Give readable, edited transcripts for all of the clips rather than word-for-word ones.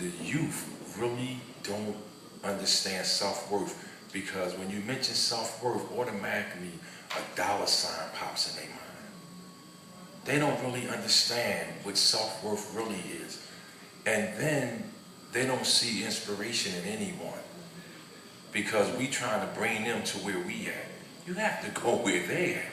the youth really don't understand self-worth, because when you mention self-worth, automatically a dollar sign pops in their mind. They don't really understand what self-worth really is. And then they don't see inspiration in anyone, because we trying to bring them to where we at. You have to go where they at,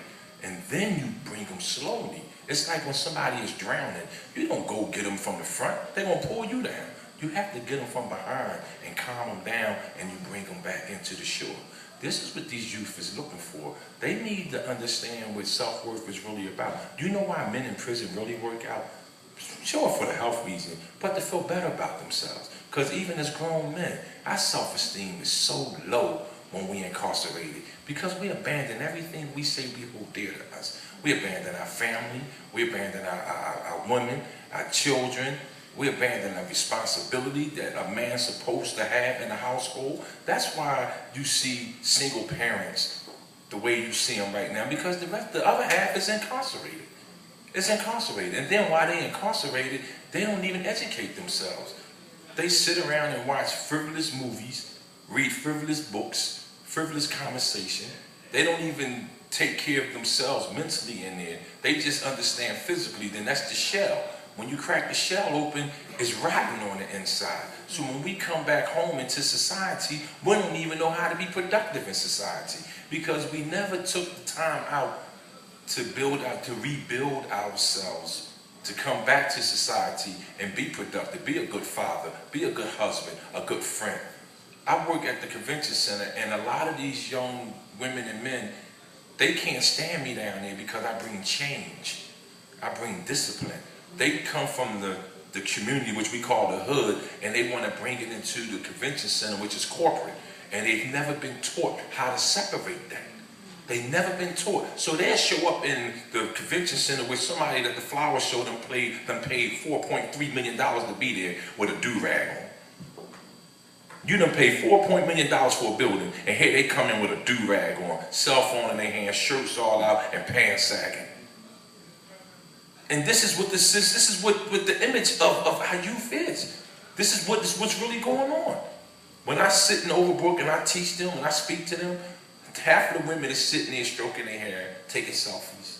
and then you bring them slowly. It's like when somebody is drowning, you don't go get them from the front. They're going to pull you down. You have to get them from behind and calm them down, and you bring them back into the shore. This is what these youth is looking for. They need to understand what self-worth is really about. Do you know why men in prison really work out? Sure, for the health reason, but to feel better about themselves. Because even as grown men, our self-esteem is so low when we incarcerated, because we abandon everything we say we hold dear to us. We abandon our family, we abandon our women, our children, we abandon the responsibility that a man's supposed to have in the household. That's why you see single parents the way you see them right now, because the other half is incarcerated. It's incarcerated. And then while they're incarcerated, they don't even educate themselves. They sit around and watch frivolous movies, read frivolous books, frivolous conversation. They don't even take care of themselves mentally in there. They just understand physically. Then that's the shell. When you crack the shell open, it's rotten on the inside. So when we come back home into society, we don't even know how to be productive in society, because we never took the time out to rebuild ourselves, to come back to society and be productive, be a good father, be a good husband, a good friend. I work at the convention center, and a lot of these young women and men, they can't stand me down there because I bring change. I bring discipline. They come from the community, which we call the hood, and they want to bring it into the convention center, which is corporate. And they've never been taught how to separate that. They've never been taught. So they'll show up in the convention center with somebody that the flower show them paid $4.3 million to be there with a do-rag on. You done paid $4 million for a building, and here they come in with a do-rag on, cell phone in their hand, shirts all out, and pants sagging. And this is what this is. This is what the image of our youth is. This is what's really going on. When I sit in Overbrook and I teach them and I speak to them, half of the women are sitting there stroking their hair, taking selfies.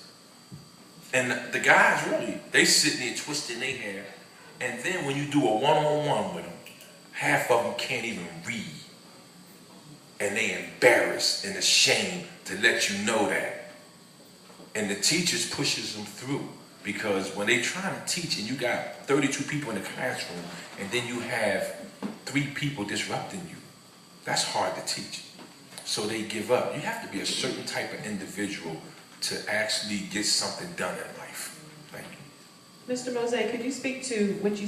And the guys really, they sitting there twisting their hair. And then when you do a one-on-one with them, half of them can't even read. And they embarrassed and ashamed to let you know that. And the teachers pushes them through. Because when they trying to teach and you got 32 people in the classroom, and then you have 3 people disrupting you, that's hard to teach. So they give up. You have to be a certain type of individual to actually get something done in life. Thank you. Mr. Mose, could you speak to what you